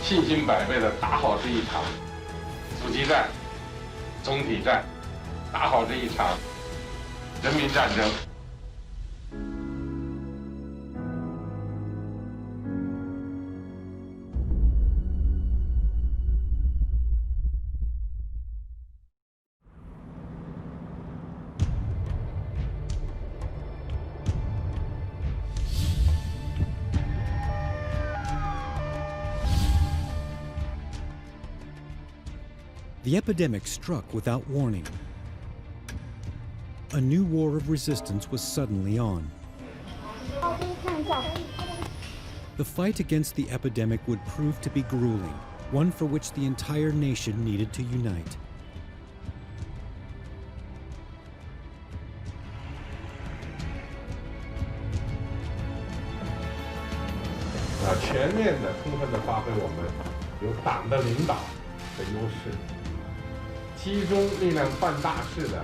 信心百倍的打好这一场阻击战、总体战，打好这一场人民战争。The epidemic struck without warning. A new war of resistance was suddenly on. The fight against the epidemic would prove to be grueling, one for which the entire nation needed to unite. 全面的、充分的发挥我们有党的领导的优势。 集中力量办大事的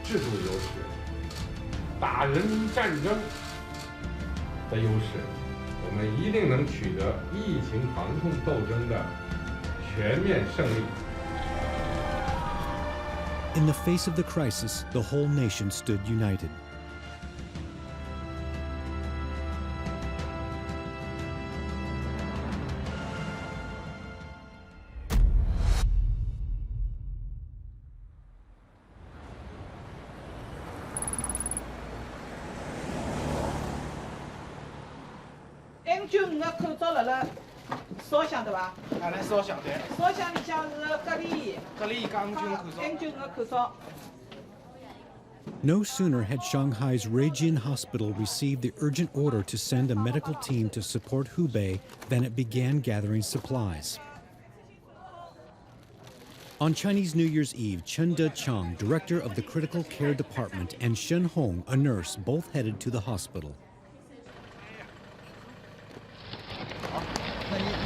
制度优势，打人民战争的优势，我们一定能取得疫情防控斗争的全面胜利。 In the face of the crisis, the whole nation stood united. N95个口罩了，烧响的吧？哪能烧响的？烧响里向是隔离钢筋口罩。N95个口罩。 No sooner had Shanghai's Ruijin Hospital received the urgent order to send a medical team to support Hubei than it began gathering supplies. On Chinese New Year's Eve, Chen De-chang, director of the Critical Care Department, and Shen Hong, a nurse, both headed to the hospital.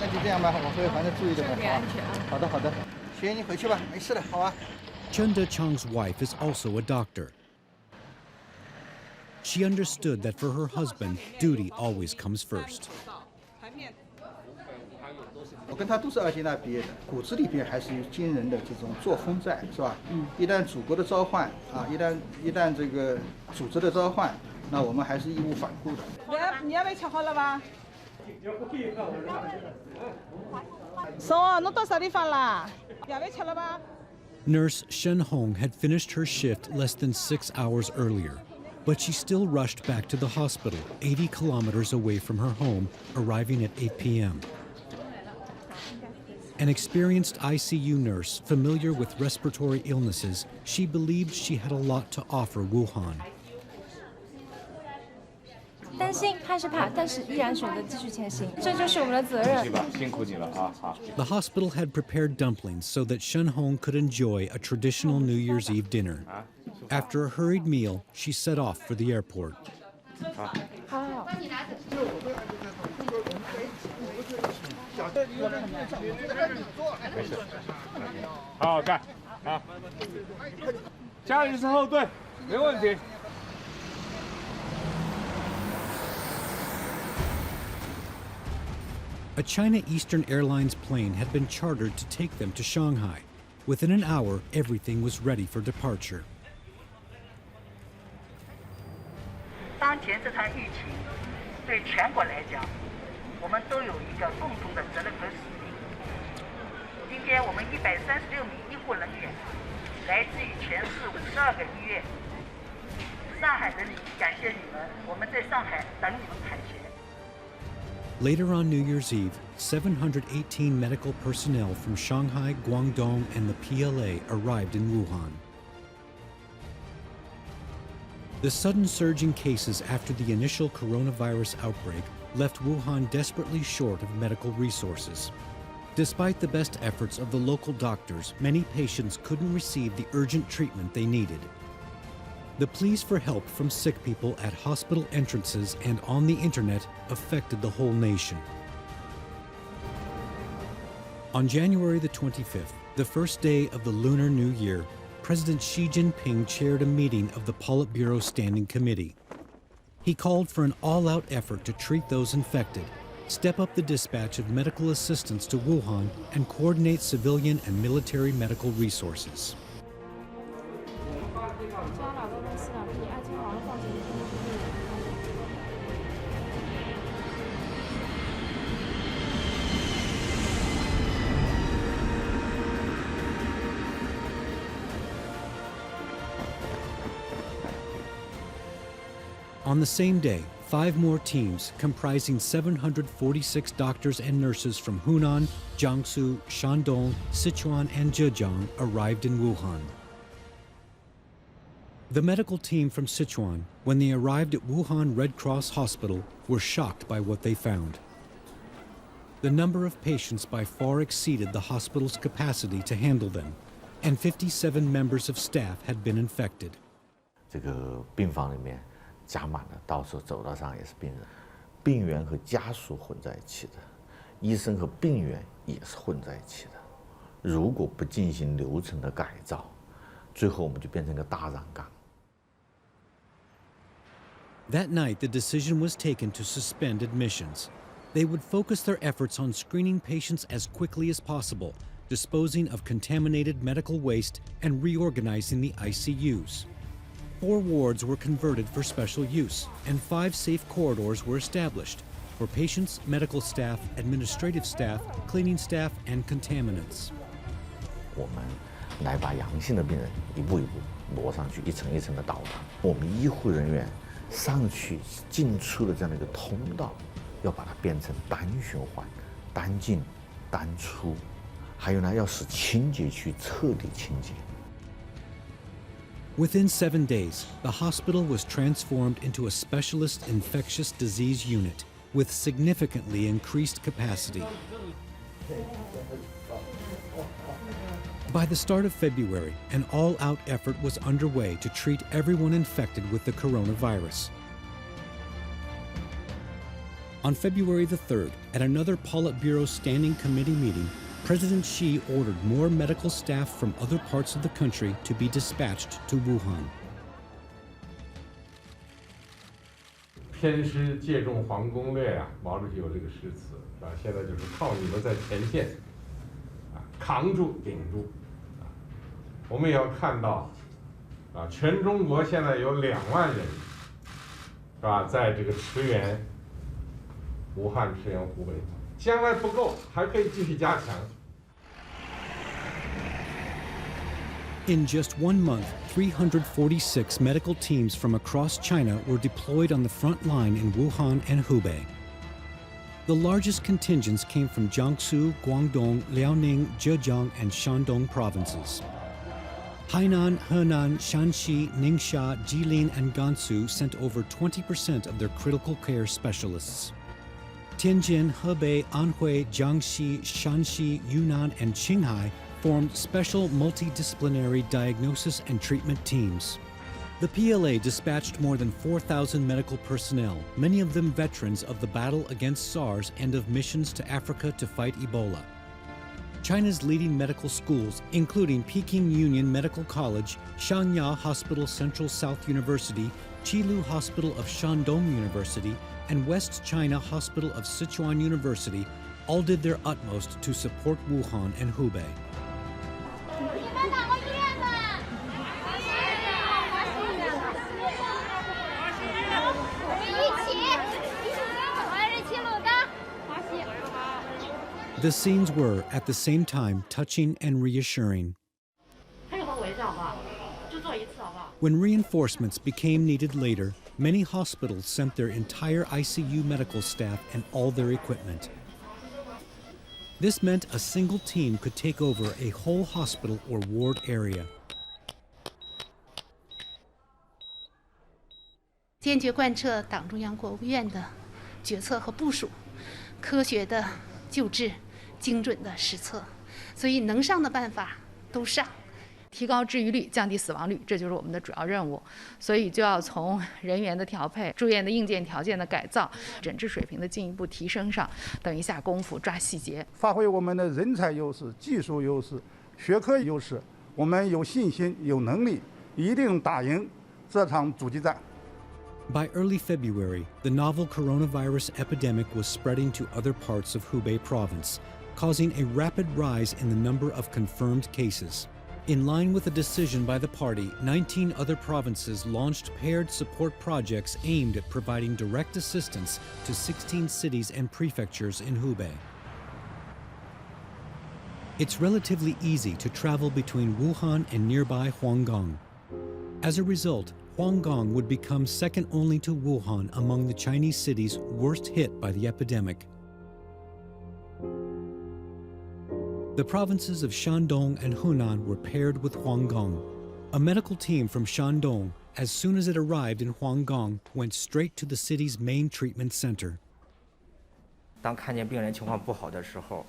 那就这样吧，我会反正注意的。注意安全啊。好的，好的。行，你回去吧，没事的，好吧。 Chen De-chang's wife is also a doctor. She understood that for her husband, duty always comes first. 我跟他都是2届大毕业的，骨子里边还是有惊人的这种作风在，是吧？一旦祖国的召唤啊，一旦这个组织的召唤，那我们还是义无反顾的。你要吃好了吧？嫂，侬到啥地方啦？要吃了吧？ Nurse Shen Hong had finished her shift less than 6 hours earlier, but she still rushed back to the hospital, 80 kilometers away from her home, arriving at 8 p.m. An experienced ICU nurse, familiar with respiratory illnesses, she believed she had a lot to offer Wuhan. 担心，怕是怕，但是依然选择继续前行，这就是我们的责任。辛苦你了啊！好。 The hospital had prepared dumplings so that Shen Hong could enjoy a traditional New Year's Eve dinner. After a hurried meal, she set off for the airport. 好。没事，好好干啊！家里是后盾，没问题。 A China Eastern Airlines plane had been chartered to take them to Shanghai. Within an hour, everything was ready for departure. 当前这场疫情对全国来讲，我们都有一个共同的责任和使命。今天我们136名医护人员来自于全市52个医院，上海人民感谢你们，我们在上海等你们凯旋。 Later on New Year's Eve, 718 medical personnel from Shanghai, Guangdong, and the PLA arrived in Wuhan. The sudden surge in cases after the initial coronavirus outbreak left Wuhan desperately short of medical resources. Despite the best efforts of the local doctors, many patients couldn't receive the urgent treatment they needed. The pleas for help from sick people at hospital entrances and on the internet affected the whole nation. On January the 25th, the first day of the Lunar New Year, President Xi Jinping chaired a meeting of the Politburo Standing Committee. He called for an all-out effort to treat those infected, step up the dispatch of medical assistance to Wuhan, and coordinate civilian and military medical resources. On the same day, 5 more teams, comprising 746 doctors and nurses from Hunan, Jiangsu, Shandong, Sichuan, and Zhejiang arrived in Wuhan. The medical team from Sichuan, when they arrived at Wuhan Red Cross Hospital, were shocked by what they found. The number of patients by far exceeded the hospital's capacity to handle them, and 57 members of staff had been infected. 这个病房里面 加满了，到处走道上也是病人，病员和家属混在一起的，医生和病员也是混在一起的。如果不进行流程的改造，最后我们就变成个大染缸。That night, the decision was taken to suspend admissions. They would focus their efforts on screening patients as quickly as possible, disposing of contaminated medical waste, and reorganizing the ICUs. 4 wards were converted for special use, and 5 safe corridors were established for patients, medical staff, administrative staff, cleaning staff, and contaminants. 我们来把阳性的病人一步一步挪上去，一层一层的倒腾。我们医护人员上去进出的这样的一个通道，要把它变成单循环、单进、单出，还有呢，要使清洁区彻底清洁。 Within 7 days, the hospital was transformed into a specialist infectious disease unit with significantly increased capacity. By the start of February, an all-out effort was underway to treat everyone infected with the coronavirus. On February the 3rd, at another Politburo Standing Committee meeting, President Xi ordered more medical staff from other parts of the country to be dispatched to Wuhan. 偏师借重黄攻略呀，毛主席有这个诗词，是吧？现在就是靠你们在前线，扛住顶住，我们也要看到，全中国现在有2万人，是吧？在这个驰援武汉、驰援湖北，将来不够，还可以继续加强。 In just 1 month, 346 medical teams from across China were deployed on the front line in Wuhan and Hebei. The largest contingents came from Jiangsu, Guangdong, Liaoning, Zhejiang, and Shandong provinces. Hainan, Henan, Shanxi, Ningxia, Jilin, and Gansu sent over 20% of their critical care specialists. Tianjin, Hebei, Anhui, Jiangxi, Shanxi, Yunnan, and Qinghai formed special multidisciplinary diagnosis and treatment teams. The PLA dispatched more than 4,000 medical personnel, many of them veterans of the battle against SARS and of missions to Africa to fight Ebola. China's leading medical schools, including Peking Union Medical College, Shangya Hospital Central South University, Qilu Hospital of Shandong University, and West China Hospital of Sichuan University, all did their utmost to support Wuhan and Hebei. The scenes were, at the same time, touching and reassuring. When reinforcements became needed later, many hospitals sent their entire ICU medical staff and all their equipment. This meant a single team could take over a whole hospital or ward area. 坚决贯彻党中央、国务院的决策和部署，科学的救治，精准的施策，所以能上的办法都上。 提高治愈率，降低死亡率，这就是我们的主要任务。所以就要从人员的调配、住院的硬件条件的改造、诊治水平的进一步提升上等一下功夫，抓细节，发挥我们的人才优势、技术优势、学科优势，我们有信心、有能力，一定打赢这场阻击战。By early February, the novel coronavirus epidemic was spreading to other parts of Hubei province, causing a rapid rise in the number of confirmed cases. In line with a decision by the party, 19 other provinces launched paired support projects aimed at providing direct assistance to 16 cities and prefectures in Hubei. It's relatively easy to travel between Wuhan and nearby Huanggang. As a result, Huanggang would become second only to Wuhan among the Chinese cities worst hit by the epidemic. The provinces of Shandong and Hunan were paired with Huanggang. A medical team from Shandong, as soon as it arrived in Huanggang, went straight to the city's main treatment center. 当看见病人情况不好的时候，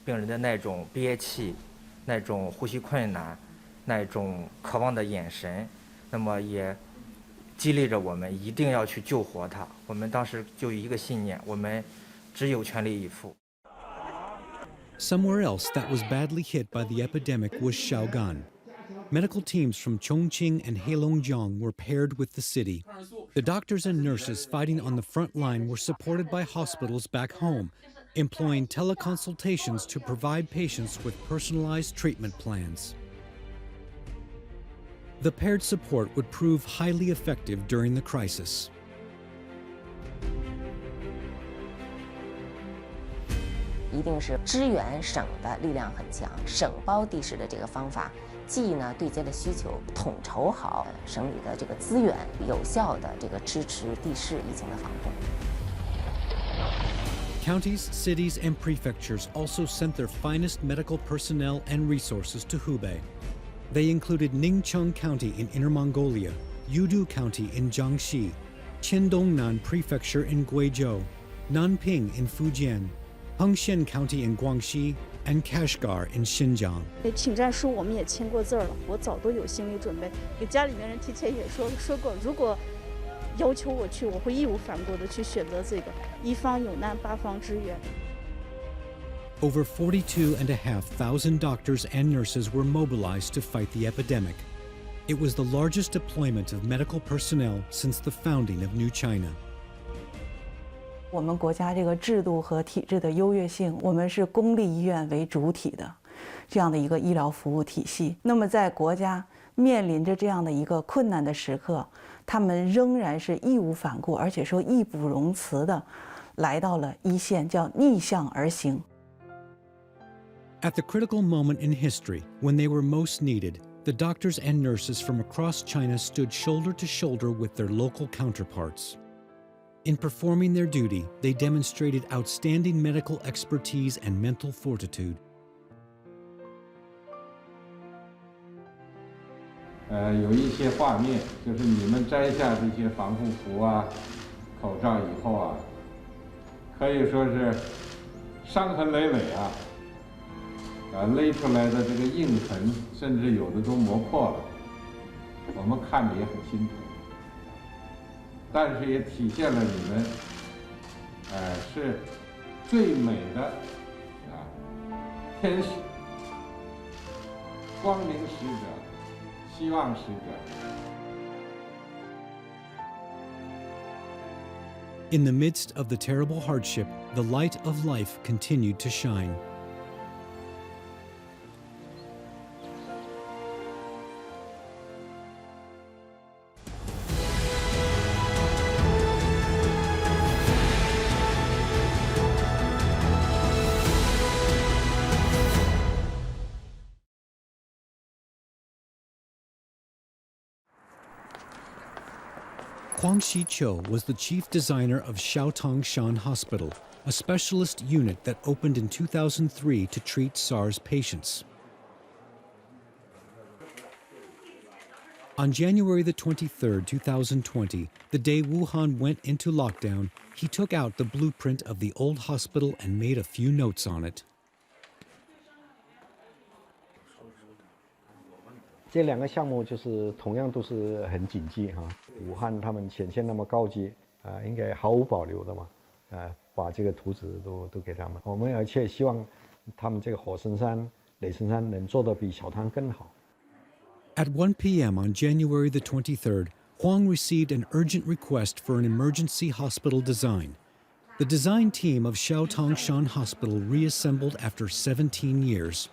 病人的那种憋气、那种呼吸困难、那种渴望的眼神，那么也激励着我们一定要去救活他。我们当时就一个信念，我们只有全力以赴。 Somewhere else that was badly hit by the epidemic was Shaogan. Medical teams from Chongqing and Heilongjiang were paired with the city. The doctors and nurses fighting on the front line were supported by hospitals back home, employing teleconsultations to provide patients with personalized treatment plans. The paired support would prove highly effective during the crisis. 一定是支援省的力量很强，省包地市的这个方法，既呢对接了需求，统筹好省里的这个资源，有效的这个支持地市疫情的防控。 Counties, cities, and prefectures also sent their finest medical personnel and resources to Hubei. They included Ningcheng County in Inner Mongolia, Yudu County in Jiangxi, Qindongnan Prefecture in Guizhou, Nanping in Fujian, Hengxian County in Guangxi, and Kashgar in Xinjiang. 请战书我们也签过字了，我早都有心理准备，给家里面人提前也说过，如果要求我去，我会义无反顾的去选择这个。一方有难，八方支援。 Over 42,500 doctors and nurses were mobilized to fight the epidemic. It was the largest deployment of medical personnel since the founding of New China. 我们国家这个制度和体制的优越性，我们是公立医院为主体的这样的一个医疗服务体系。那么在国家面临着这样的一个困难的时刻，他们仍然是义无反顾，而且说义不容辞的来到了一线，叫逆向而行。 At the critical moment in history, when they were most needed, the doctors and nurses from across China stood shoulder to shoulder with their local counterparts. In performing their duty, they demonstrated outstanding medical expertise and mental fortitude. 有一些画面，就是你们摘下这些防护服啊、口罩以后啊，可以说是伤痕累累啊。 勒出来的这个印痕，甚至有的都磨破了，我们看着也很心疼。但是也体现了你们，是最美的天使、光明使者、希望使者。In the midst of the terrible hardship, the light of life continued to shine. Huang Xiqiu was the chief designer of Xiaotang Shan Hospital, a specialist unit that opened in 2003 to treat SARS patients. On January the 23rd, 2020, the day Wuhan went into lockdown, he took out the blueprint of the old hospital and made a few notes on it. 这两个项目就是同样都是很谨记哈。武汉他们前线那么高级应该毫无保留的嘛，把这个图纸都给他们。我们而且希望他们这个火神山、雷神山能做得比小汤更好。At 1 p.m. on January the 23rd, Huang received an urgent request for an emergency hospital design. The design team of Xiaotangshan Hospital reassembled after 17 years.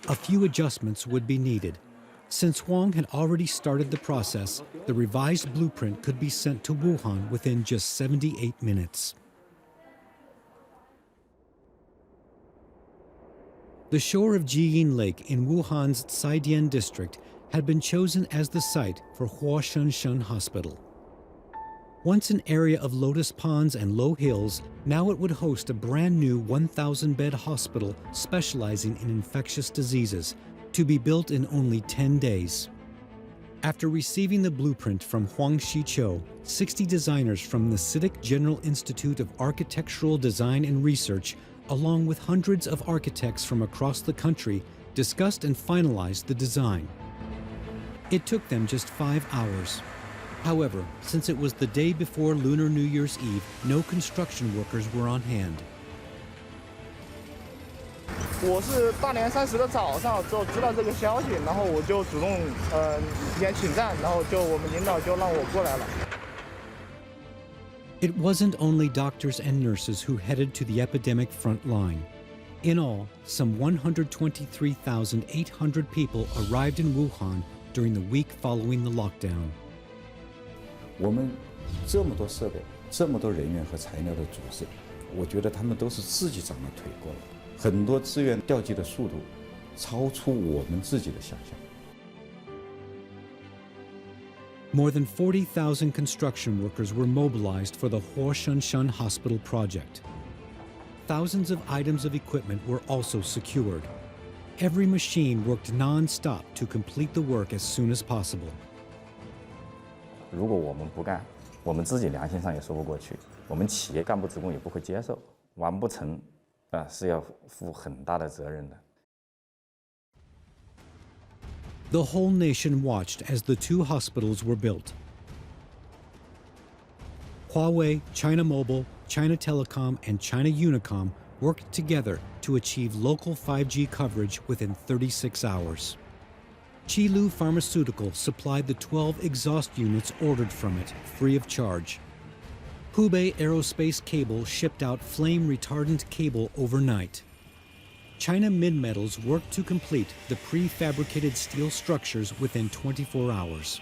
A few adjustments would be needed. Since Huang had already started the process, the revised blueprint could be sent to Wuhan within just 78 minutes. The shore of Jiyin Lake in Wuhan's Caidian district had been chosen as the site for Huashenshun Hospital. Once an area of lotus ponds and low hills, now it would host a brand new 1,000-bed hospital specializing in infectious diseases, to be built in only 10 days. After receiving the blueprint from Huang Shiqiu, 60 designers from the CITIC General Institute of Architectural Design and Research, along with hundreds of architects from across the country, discussed and finalized the design. It took them just 5 hours. However, since it was the day before Lunar New Year's Eve, no construction workers were on hand. 我是大年30的早上就知道这个消息，然后我就主动提前请假，然后我们领导就让我过来了。 It wasn't only doctors and nurses who headed to the epidemic front line. In all, some 123,800 people arrived in Wuhan during the week following the lockdown. 我们这么多设备、这么多人员和材料的组织，我觉得他们都是自己长了腿过来，很多资源调集的速度超出我们自己的想象。 More than 40,000 construction workers were mobilized for the Huashenshun Hospital project. Thousands of items of equipment were also secured. Every machine worked non-stop to complete the work as soon as possible. 如果我们不干，我们自己良心上也说不过去，我们企业干部职工也不会接受，完不成，是要负很大的责任的。 The whole nation watched as the two hospitals were built. Huawei, China Mobile, China Telecom, and China Unicom worked together to achieve local 5G coverage within 36 hours. Qilu Pharmaceutical supplied the 12 exhaust units ordered from it, free of charge. Hereby Aerospace Cable shipped out flame-retardant cable overnight. China Midmetals worked to complete the prefabricated steel structures within 24 hours.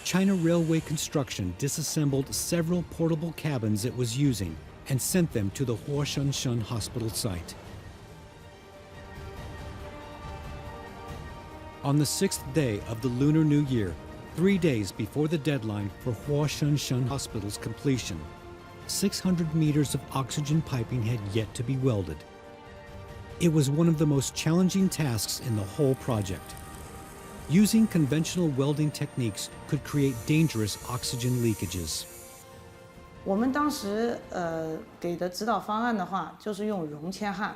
China Railway Construction disassembled several portable cabins it was using and sent them to the Huashenshun Hospital site. On the 6th day of the Lunar New Year, 3 days before the deadline for Huashenshun Hospital's completion, 600 meters of oxygen piping had yet to be welded. It was one of the most challenging tasks in the whole project. Using conventional welding techniques could create dangerous oxygen leakages. 我们当时给的指导方案的话，就是用熔铅焊，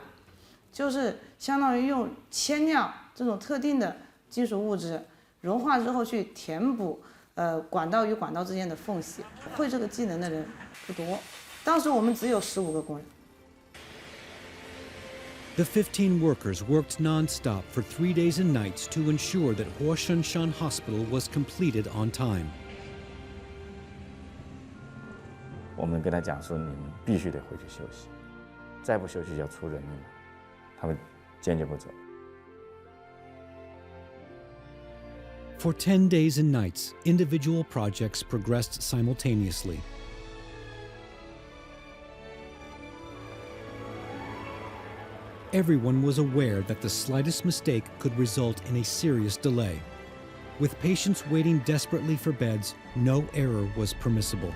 就是相当于用铅料这种特定的金属物质融化之后去填补管道与管道之间的缝隙。会这个技能的人不多，当时我们只有15个工人。 The 15 workers worked non-stop for 3 days and nights to ensure that Huashenshun Hospital was completed on time. 我们跟他讲说，你们必须得回去休息，再不休息就要出人命了。他们坚决不走。 For 10 days and nights, individual projects progressed simultaneously. Everyone was aware that the slightest mistake could result in a serious delay. With patients waiting desperately for beds, no error was permissible.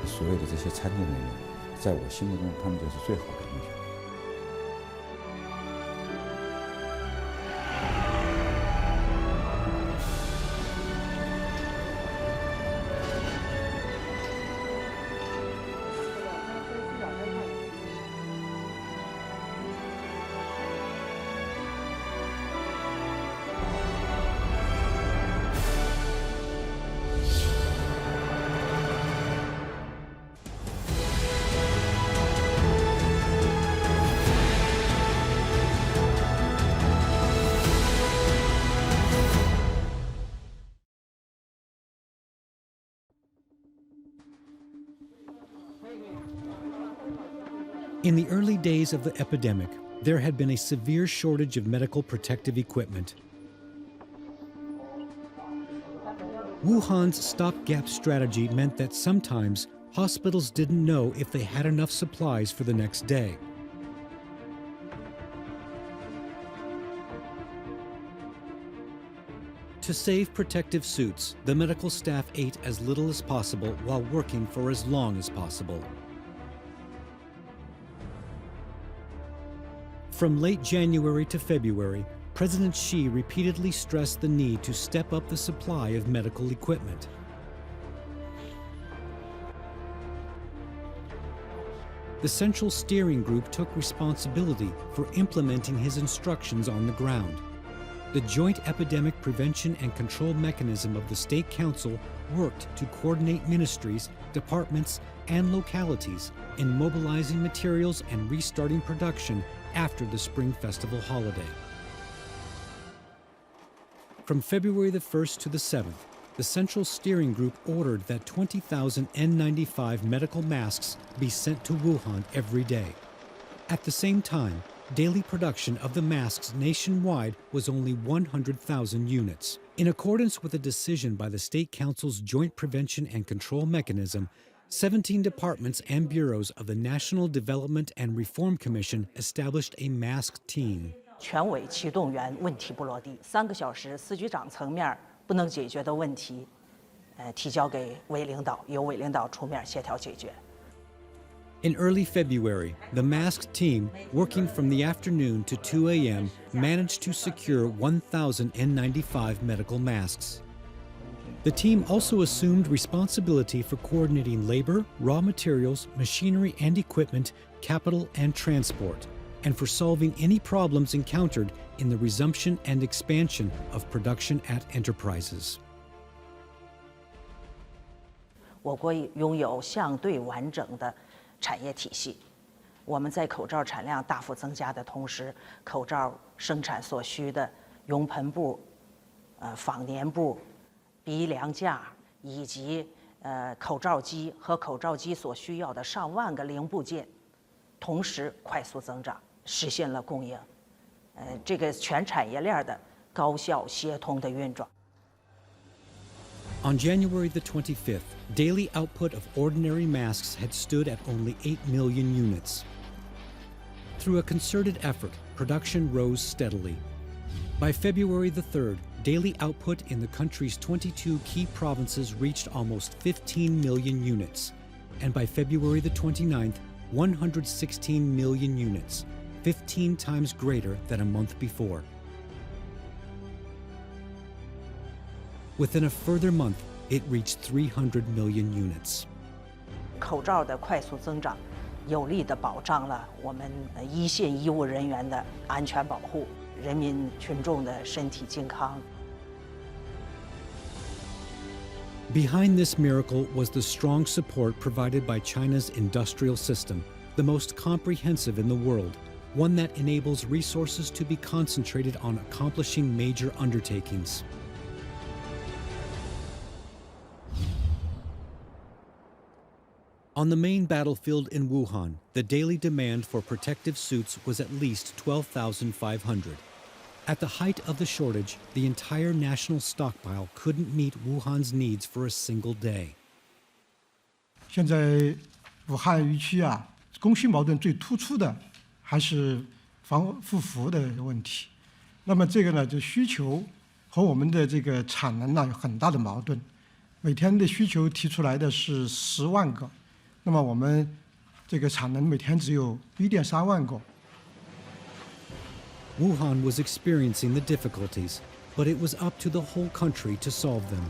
所有的这些参建人员，在我心目中，他们就是最好的英雄。In the early days of the epidemic, there had been a severe shortage of medical protective equipment. Wuhan's stopgap strategy meant that sometimes hospitals didn't know if they had enough supplies for the next day. To save protective suits, the medical staff ate as little as possible while working for as long as possible. From late January to February, President Xi repeatedly stressed the need to step up the supply of medical equipment. The Central Steering Group took responsibility for implementing his instructions on the ground. The Joint Epidemic Prevention and Control Mechanism of the State Council worked to coordinate ministries, departments, and localities in mobilizing materials and restarting production after the Spring Festival holiday. From February the 1st to the 7th, the Central Steering Group ordered that 20,000 N95 medical masks be sent to Wuhan every day. At the same time, daily production of the masks nationwide was only 100,000 units. In accordance with a decision by the State Council's Joint Prevention and Control Mechanism, 17 departments and bureaus of the National Development and Reform Commission established a mask team. 全委齐动员，问题不落地。3个小时，司局长层面不能解决的问题，提交给委领导，由委领导出面协调解决。 In early February, the masked team, working from the afternoon to 2 a.m., managed to secure 1,000 N95 medical masks. The team also assumed responsibility for coordinating labor, raw materials, machinery and equipment, capital and transport, and for solving any problems encountered in the resumption and expansion of production at enterprises. 我国拥有相对完整的 产业体系，我们在口罩产量大幅增加的同时，口罩生产所需的熔喷布、仿粘布、鼻梁架以及口罩机和口罩机所需要的上万个零部件，同时快速增长，实现了供应。这个全产业链的高效协同的运转。 On January the 25th, daily output of ordinary masks had stood at only 8 million units. Through a concerted effort, production rose steadily. By February the 3rd, daily output in the country's 22 key provinces reached almost 15 million units. And by February the 29th, 116 million units, 15 times greater than a month before. Within a further month, it reached 300 million units. 口罩的快速增长，有力地保障了我们一线医务人员的安全保护，人民群众的身体健康。 Behind this miracle was the strong support provided by China's industrial system, the most comprehensive in the world, one that enables resources to be concentrated on accomplishing major undertakings. On the main battlefield in Wuhan, the daily demand for protective suits was at least 12,500. At the height of the shortage, the entire national stockpile couldn't meet Wuhan's needs for a single day. 现在武汉疫区啊，供需矛盾最突出的还是防护服的问题。那么这个呢，就需求和我们的这个产能呢有很大的矛盾。每天的需求提出来的是10万个。 那么我们这个产能每天只有1.3万个。 Wuhan was experiencing the difficulties, but it was up to the whole country to solve them.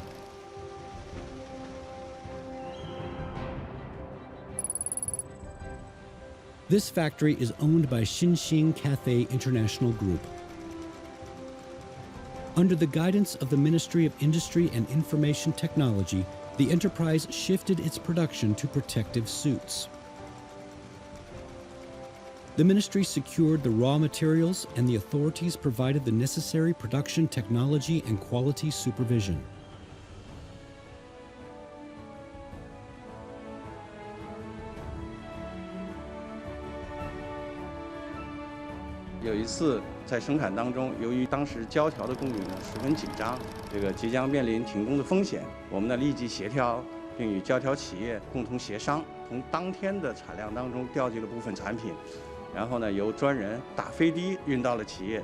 This factory is owned by Xinxing Cathay International Group. Under the guidance of the Ministry of Industry and Information Technology, the enterprise shifted its production to protective suits. The ministry secured the raw materials and the authorities provided the necessary production technology and quality supervision. 有一次在生产当中，由于当时胶条的供应呢十分紧张，这个即将面临停工的风险，我们呢立即协调，并与胶条企业共同协商，从当天的产量当中调集了部分产品，然后呢由专人打飞的运到了企业。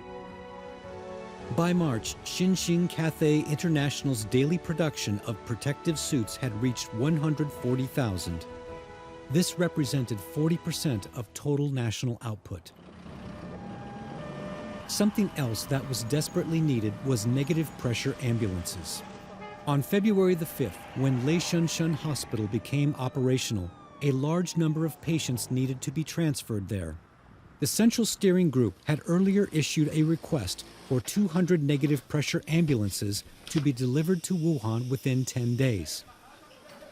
By March, Xinxing Cathay International's daily production of protective suits had reached 140,000. This represented 40% of total national output. Something else that was desperately needed was negative pressure ambulances. On February the 5th, when Leishunshan Hospital became operational, a large number of patients needed to be transferred there. The Central Steering Group had earlier issued a request for 200 negative pressure ambulances to be delivered to Wuhan within 10 days.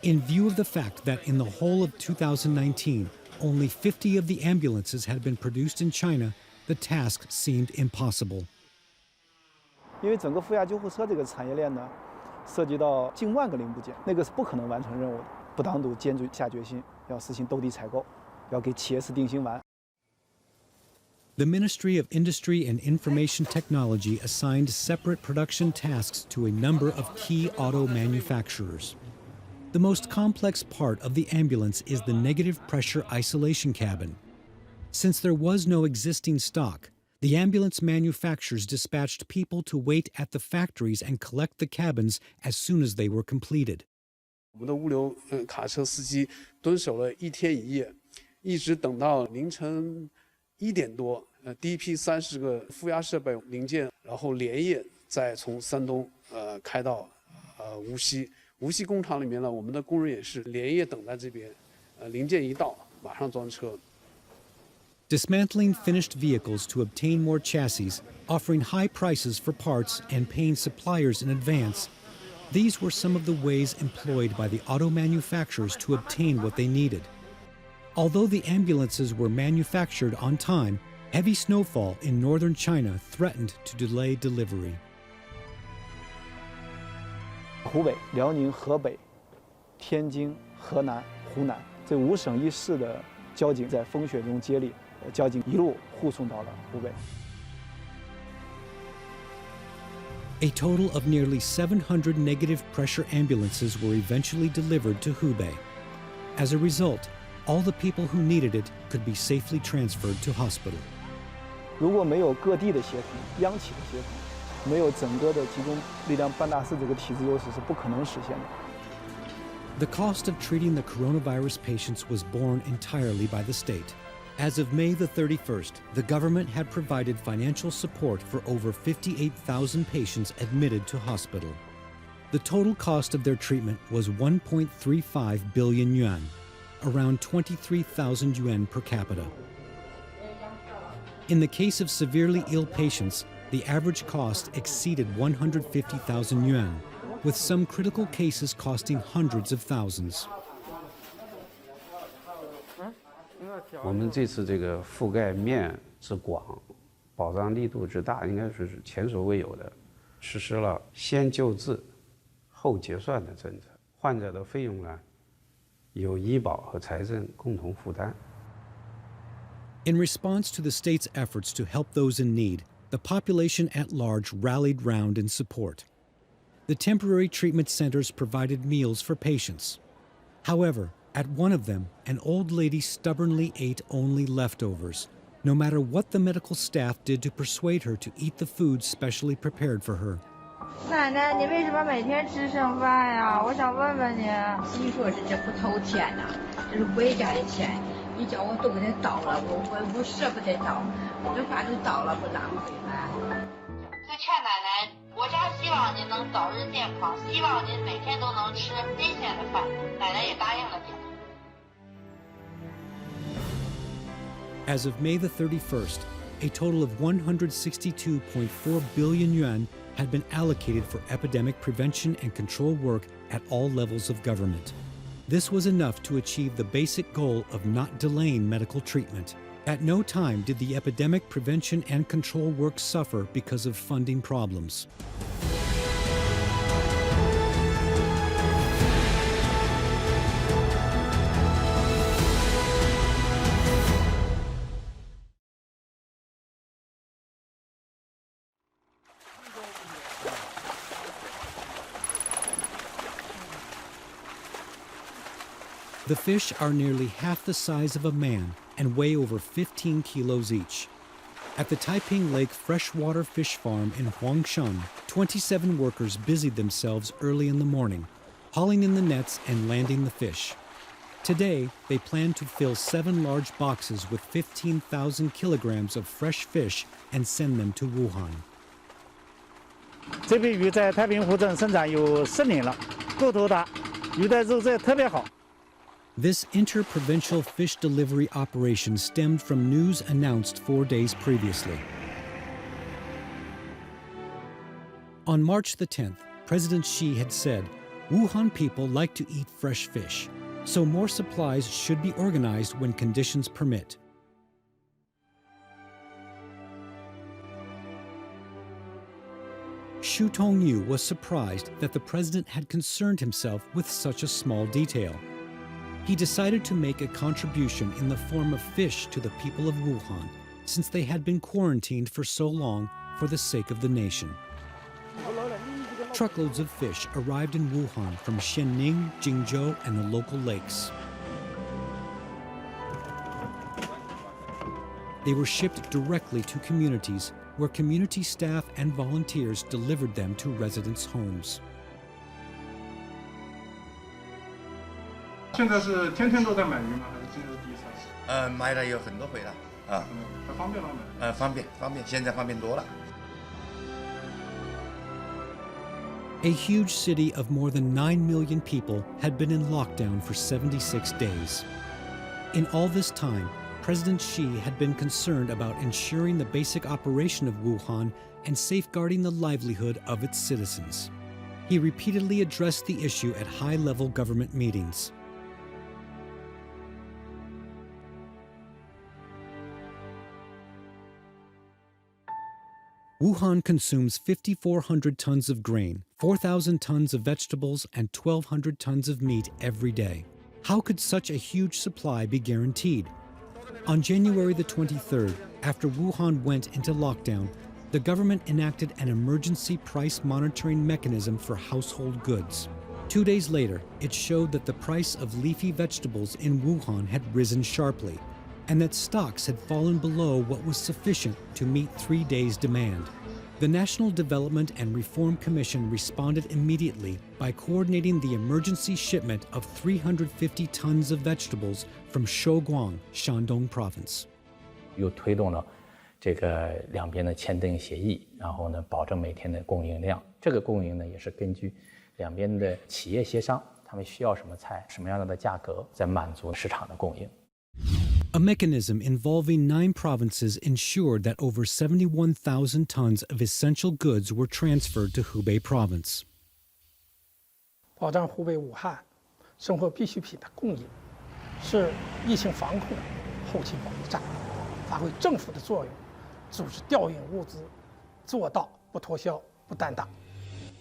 In view of the fact that in the whole of 2019, only 50 of the ambulances had been produced in China, the task seemed impossible. 因为整个负压救护车这个产业链呢，涉及到近万个零部件，那个是不可能完成任务的。不党组坚决下决心，要实行斗地采购，要给企业是定心丸。 The Ministry of Industry and Information Technology assigned separate production tasks to a number of key auto manufacturers. The most complex part of the ambulance is the negative pressure isolation cabin. Since there was no existing stock, the ambulance manufacturers dispatched people to wait at the factories and collect the cabins as soon as they were completed. 我们的物流卡车司机蹲守了1天1夜，一直等到凌晨1点多，第一批30个负压设备零件，然后连夜再从山东开到无锡。无锡工厂里面呢，我们的工人也是连夜等在这边，零件一到马上装车。 Dismantling finished vehicles to obtain more chassis, offering high prices for parts, and paying suppliers in advance. These were some of the ways employed by the auto manufacturers to obtain what they needed. Although the ambulances were manufactured on time, heavy snowfall in northern China threatened to delay delivery. 湖北、辽宁、河北、天津、河南、湖南这5省1市的交警在风雪中接力，交警一路护送到了湖北。 A total of nearly 700 negative pressure ambulances were eventually delivered to Hebei. As a result, all the people who needed it could be safely transferred to hospital. 如果没有各地的协同、央企的协同，没有整个的集中力量办大事这个体制优势是不可能实现的。 The cost of treating the coronavirus patients was borne entirely by the state. As of May the 31st, the government had provided financial support for over 58,000 patients admitted to hospital. The total cost of their treatment was 1.35 billion yuan, around 23,000 yuan per capita. In the case of severely ill patients, the average cost exceeded 150,000 yuan, with some critical cases costing hundreds of thousands. 我们这次这个覆盖面之广，保障力度之大，应该是前所未有的，实施了先救治、后结算的政策。患者的费用呢，由医保和财政共同负担。 In response to the state's efforts to help those in need, the population at large rallied round in support. The temporary treatment centers provided meals for patients. However, at one of them, an old lady stubbornly ate only leftovers, no matter what the medical staff did to persuade her to eat the food specially prepared for her. 奶奶，你为什么每天吃剩饭呀？我想问问你。你说是这不头天呐，这是国家的钱，你叫我都给他倒了，我舍不得倒，这饭都倒了，不浪费吗？就劝奶奶，国家希望您能早日健康，希望您每天都能吃新鲜的饭。奶奶也答应了您。 As of May the 31st, a total of 162.4 billion yuan had been allocated for epidemic prevention and control work at all levels of government. This was enough to achieve the basic goal of not delaying medical treatment. At no time did the epidemic prevention and control work suffer because of funding problems. The fish are nearly half the size of a man and weigh over 15 kilos each. At the Taiping Lake Freshwater Fish Farm in Huangshan, 27 workers busied themselves early in the morning, hauling in the nets and landing the fish. Today, they plan to fill 7 large boxes with 15,000 kilograms of fresh fish and send them to Wuhan. 这批鱼在太平湖镇生产有10年了，个头大，鱼的肉质特别好。 This inter-provincial fish delivery operation stemmed from news announced 4 days previously. On March the 10th, President Xi had said, Wuhan people like to eat fresh fish, so more supplies should be organized when conditions permit. Xu Tongyu was surprised that the president had concerned himself with such a small detail. He decided to make a contribution in the form of fish to the people of Wuhan, since they had been quarantined for so long for the sake of the nation. Truckloads of fish arrived in Wuhan from Shenyang, Jingzhou, and the local lakes. They were shipped directly to communities, where community staff and volunteers delivered them to residents' homes. 现在是天天都在买鱼吗？还是今天是第一次？买了有很多回了啊。还方便吗？买？方便，现在方便多了。 A huge city of more than 9 million people had been in lockdown for 76 days. In all this time, President Xi had been concerned about ensuring the basic operation of Wuhan and safeguarding the livelihood of its citizens. He repeatedly addressed the issue at high-level government meetings. Wuhan consumes 5,400 tons of grain, 4,000 tons of vegetables, and 1,200 tons of meat every day. How could such a huge supply be guaranteed? On January the 23rd, after Wuhan went into lockdown, the government enacted an emergency price monitoring mechanism for household goods. 2 days later, it showed that the price of leafy vegetables in Wuhan had risen sharply, and that stocks had fallen below what was sufficient to meet 3 days' demand. The National Development and Reform Commission responded immediately by coordinating the emergency shipment of 350 tons of vegetables from Shouguang, Shandong Province. 又推动了这个两边的签订协议，然后呢，保证每天的供应量。这个供应呢，也是根据两边的企业协商，他们需要什么菜、什么样的价格，在满足市场的供应。 A mechanism involving 9 provinces ensured that over 71,000 tons of essential goods were transferred to Hebei province. 保障湖北武汉生活必需品的供应，是疫情防控后勤保卫战，发挥政府的作用，组织调运物资，做到不脱销、不担当。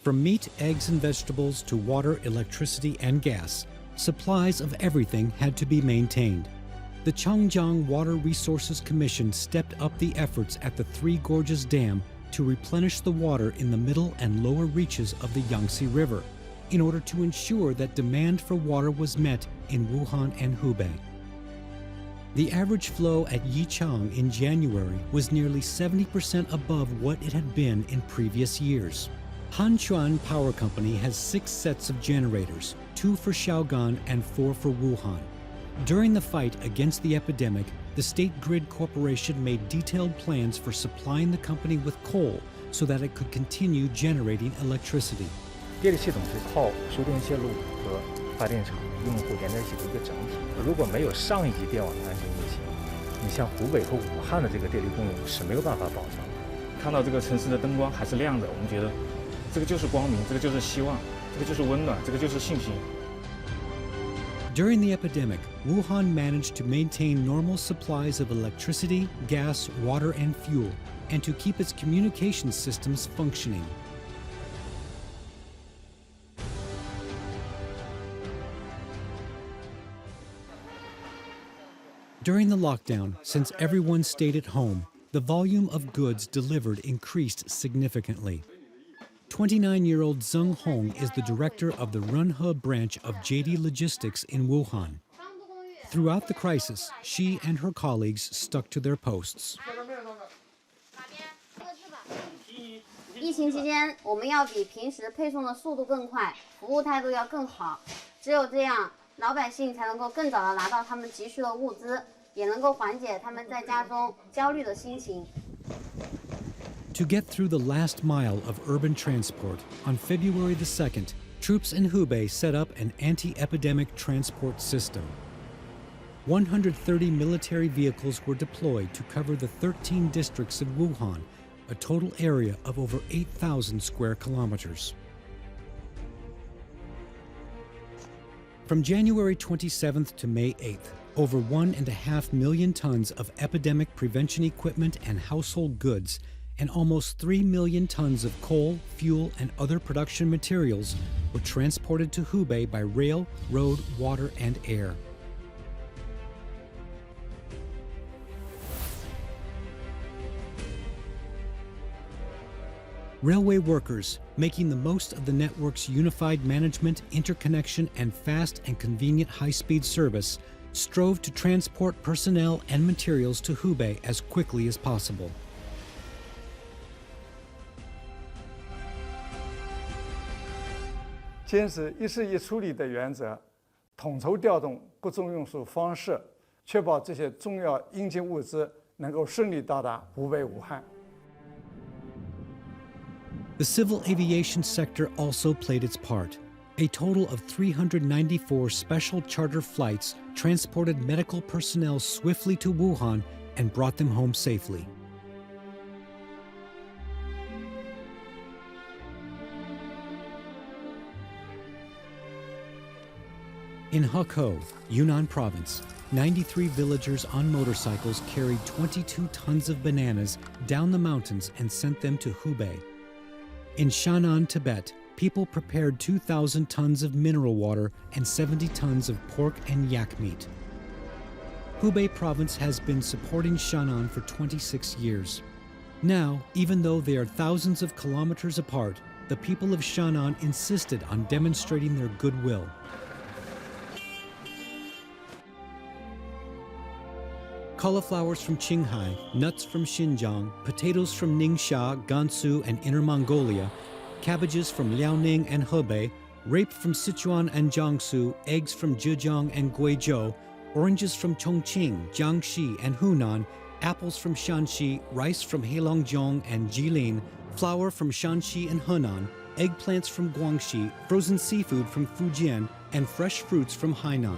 From meat, eggs, and vegetables to water, electricity, and gas, supplies of everything had to be maintained. The Changjiang Water Resources Commission stepped up the efforts at the Three Gorges Dam to replenish the water in the middle and lower reaches of the Yangtze River, in order to ensure that demand for water was met in Wuhan and Hubei. The average flow at Yichang in January was nearly 70% above what it had been in previous years. Hanchuan Power Company has 6 sets of generators, 2 for Shaogan and 4 for Wuhan. During the fight against the epidemic, the State Grid Corporation made detailed plans for supplying the company with coal so that it could continue generating electricity. 电力系统是靠输电线路和发电厂用户连在一起的一个整体。如果没有上一级电网的安全运行，你像湖北和武汉的这个电力供应是没有办法保障的。看到这个城市的灯光还是亮的，我们觉得这个就是光明，这个就是希望，这个就是温暖，这个就是信心。 During the epidemic, Wuhan managed to maintain normal supplies of electricity, gas, water, and fuel, and to keep its communication systems functioning. During the lockdown, since everyone stayed at home, the volume of goods delivered increased significantly. 29-year-old Zheng Hong is the director of the Runhe branch of JD Logistics in Wuhan. Throughout the crisis, she and her colleagues stuck to their posts. 疫情期间，我们要比平时配送的速度更快，服务态度要更好。只有这样，老百姓才能够更早地拿到他们急需的物资，也能够缓解他们在家中焦虑的心情。 To get through the last mile of urban transport, on February the 2nd, troops in Hubei set up an anti-epidemic transport system. 130 military vehicles were deployed to cover the 13 districts of Wuhan, a total area of over 8,000 square kilometers. From January 27th to May 8th, over 1.5 million tons of epidemic prevention equipment and household goods and almost 3 million tons of coal, fuel, and other production materials were transported to Hubei by rail, road, water, and air. Railway workers, making the most of the network's unified management, interconnection, and fast and convenient high-speed service, strove to transport personnel and materials to Hubei as quickly as possible. 坚持一事一处理的原则，统筹调动各种运输方式，确保这些重要应急物资能够顺利到达湖北武汉。 The civil aviation sector also played its part. A total of 394 special charter flights transported medical personnel swiftly to Wuhan and brought them home safely. In Heko, Yunnan Province, 93 villagers on motorcycles carried 22 tons of bananas down the mountains and sent them to Hubei. In Shannan, Tibet, people prepared 2,000 tons of mineral water and 70 tons of pork and yak meat. Hubei province has been supporting Shannan for 26 years. Now, even though they are thousands of kilometers apart, the people of Shannan insisted on demonstrating their goodwill. Cauliflowers from Qinghai, nuts from Xinjiang, potatoes from Ningxia, Gansu, and Inner Mongolia, cabbages from Liaoning and Hebei, rape from Sichuan and Jiangsu, eggs from Zhejiang and Guizhou, oranges from Chongqing, Jiangxi, and Hunan, apples from Shanxi, rice from Heilongjiang and Jilin, flour from Shanxi and Henan, eggplants from Guangxi, frozen seafood from Fujian, and fresh fruits from Hainan.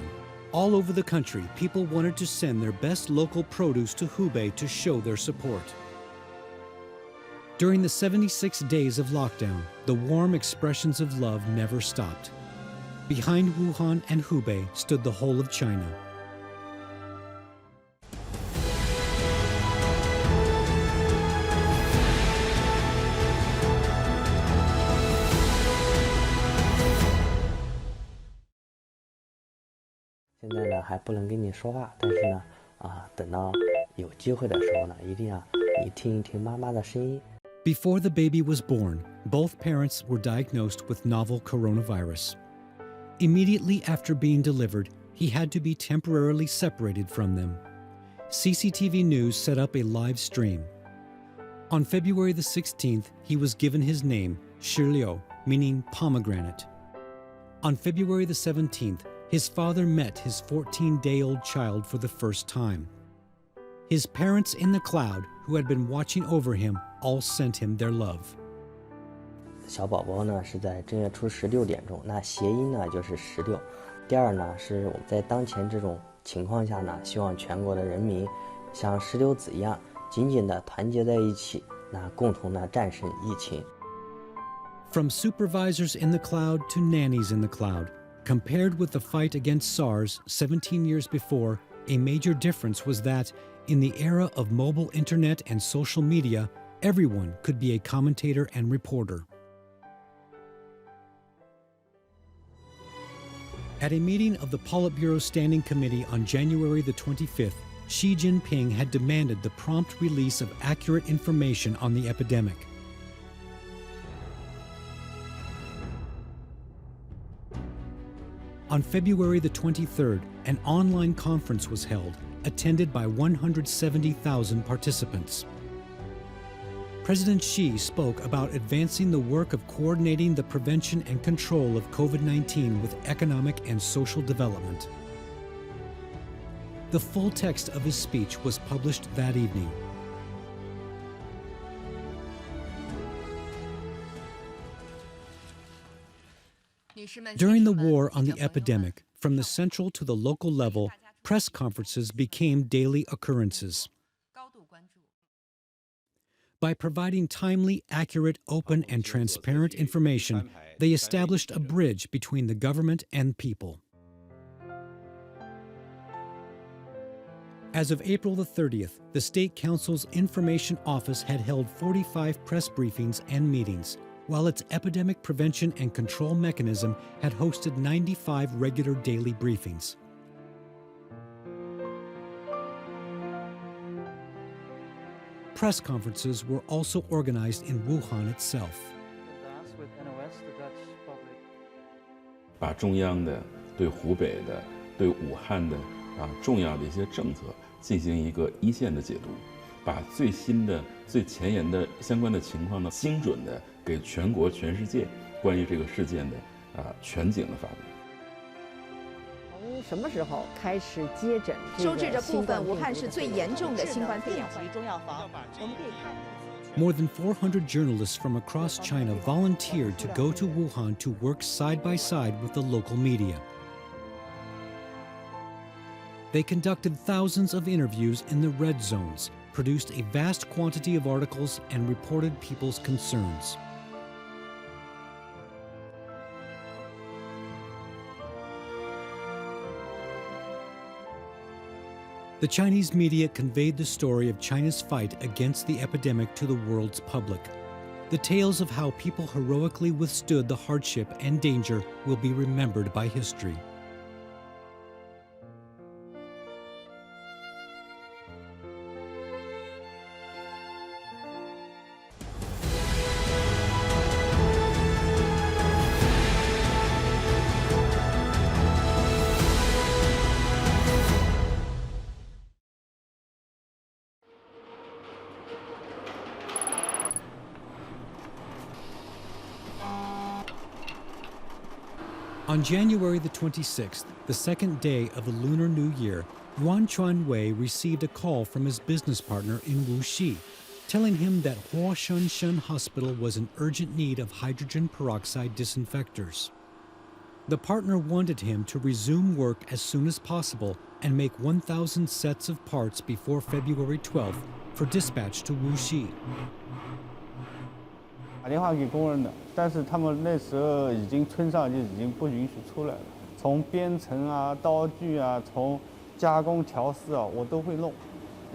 All over the country, people wanted to send their best local produce to Hubei to show their support. During the 76 days of lockdown, the warm expressions of love never stopped. Behind Wuhan and Hubei stood the whole of China. Before the baby was born, both parents were diagnosed with novel coronavirus. Immediately after being delivered, he had to be temporarily separated from them. CCTV News set up a live stream. On February the 16th, he was given his name, Shiliu, meaning pomegranate. On February the 17th, his father met his 14-day-old child for the first time. His parents in the cloud, who had been watching over him, all sent him their love. 小宝宝呢是在正月初16点钟，那谐音呢就是16。第二呢是我们在当前这种情况下呢，希望全国的人民像石榴子一样紧紧的团结在一起，那共同的战胜疫情。From supervisors in the cloud to nannies in the cloud, compared with the fight against SARS 17 years before, a major difference was that in the era of mobile internet and social media, everyone could be a commentator and reporter. At a meeting of the Politburo Standing Committee on January the 25th, Xi Jinping had demanded the prompt release of accurate information on the epidemic. On February the 23rd, an online conference was held, attended by 170,000 participants. President Xi spoke about advancing the work of coordinating the prevention and control of COVID-19 with economic and social development. The full text of his speech was published that evening. During the war on the epidemic, from the central to the local level, press conferences became daily occurrences. By providing timely, accurate, open, and transparent information, they established a bridge between the government and people. As of April the 30th, the State Council's Information Office had held 45 press briefings and meetings, while its Epidemic Prevention and Control Mechanism had hosted 95 regular daily briefings. Press conferences were also organized in Wuhan itself. 把中央的、对湖北的、对武汉的重要的一些政策进行一个一线的解读，把最新的、最前沿的相关的情况呢，精准的给全国、全世界关于这个事件的全景的发布。 从什么时候开始接诊？收治这部分武汉市最严重的新冠肺炎中药房，我们可以看。 More than 400 journalists from across China volunteered to go to Wuhan to work side by side with the local media. They conducted thousands of interviews in the red zones, produced a vast quantity of articles, and reported people's concerns. The Chinese media conveyed the story of China's fight against the epidemic to the world's public. The tales of how people heroically withstood the hardship and danger will be remembered by history. On January the 26th, the second day of the Lunar New Year, Yuan Chuanwei received a call from his business partner in Wuxi, telling him that Huashanshan Hospital was in urgent need of hydrogen peroxide disinfectors. The partner wanted him to resume work as soon as possible and make 1,000 sets of parts before February 12th for dispatch to Wuxi. 打电话给工人的，但是他们那时候已经村上就已经不允许出来了。从编程啊、刀具啊、从加工调试啊，我都会弄。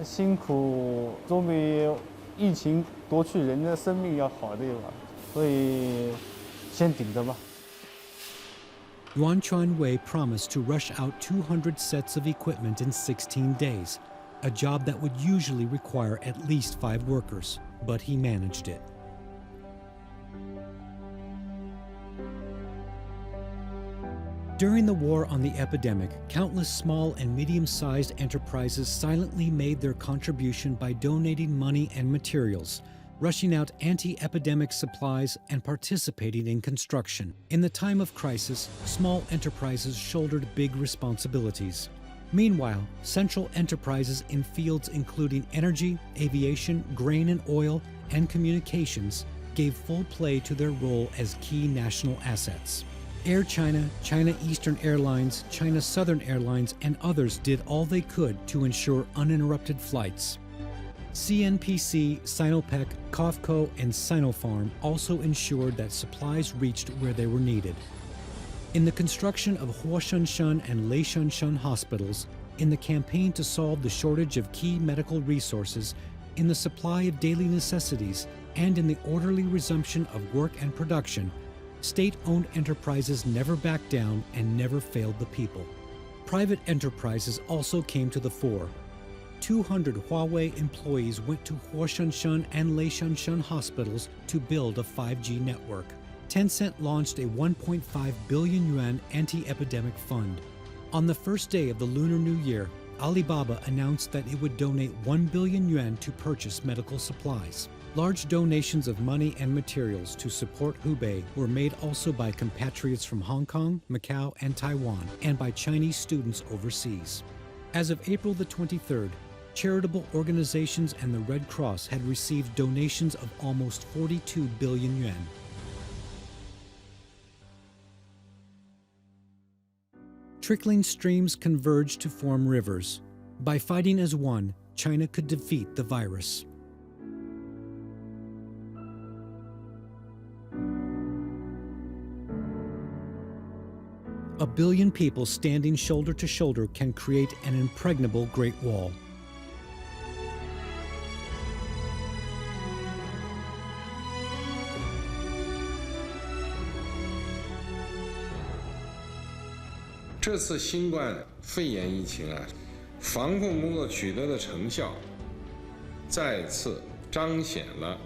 辛苦总比疫情夺去人的生命要好，对吧？所以先顶着吧。Yuan Chuanwei promised to rush out 200 sets of equipment in 16 days, a job that would usually require at least 5 workers, but he managed it. During the war on the epidemic, countless small and medium-sized enterprises silently made their contribution by donating money and materials, rushing out anti-epidemic supplies, and participating in construction. In the time of crisis, small enterprises shouldered big responsibilities. Meanwhile, central enterprises in fields including energy, aviation, grain and oil, and communications gave full play to their role as key national assets. Air China, China Eastern Airlines, China Southern Airlines, and others did all they could to ensure uninterrupted flights. CNPC, Sinopec, COFCO, and Sinopharm also ensured that supplies reached where they were needed. In the construction of Huashanshan and Leishanshan hospitals, in the campaign to solve the shortage of key medical resources, in the supply of daily necessities, and in the orderly resumption of work and production, state-owned enterprises never backed down and never failed the people. Private enterprises also came to the fore. 200 Huawei employees went to Huashanshan and Leishanshan hospitals to build a 5G network. Tencent launched a 1.5 billion yuan anti-epidemic fund. On the first day of the Lunar New Year, Alibaba announced that it would donate 1 billion yuan to purchase medical supplies. Large donations of money and materials to support Hubei were made also by compatriots from Hong Kong, Macau, and Taiwan, and by Chinese students overseas. As of April the 23rd, charitable organizations and the Red Cross had received donations of almost 42 billion yuan. Trickling streams converge to form rivers. By fighting as one, China could defeat the virus. A billion people standing shoulder to shoulder can create an impregnable Great Wall.这次新冠肺炎疫情防控工作取得的成效，再次彰显了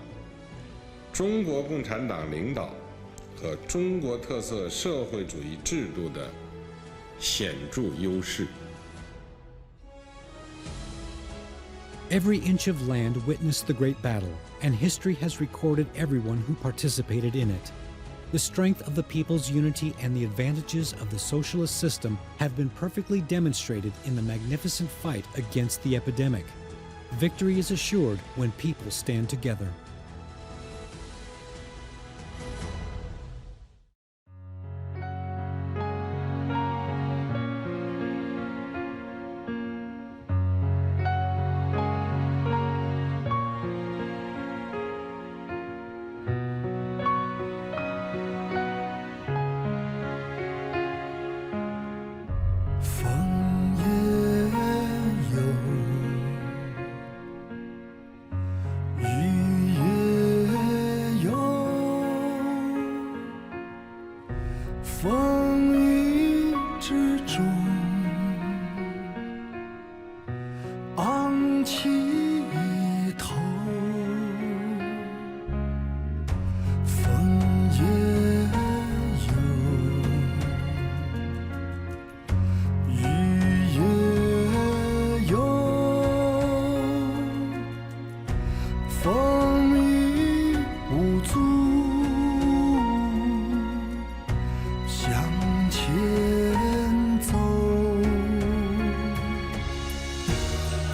中国共产党领导和中国特色社会主义制度的显著优势。Every inch of land witnessed the great battle, and history has recorded everyone who participated in it. The strength of the people's unity and the advantages of the socialist system have been perfectly demonstrated in the magnificent fight against the epidemic. Victory is assured when people stand together.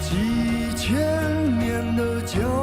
几千年的交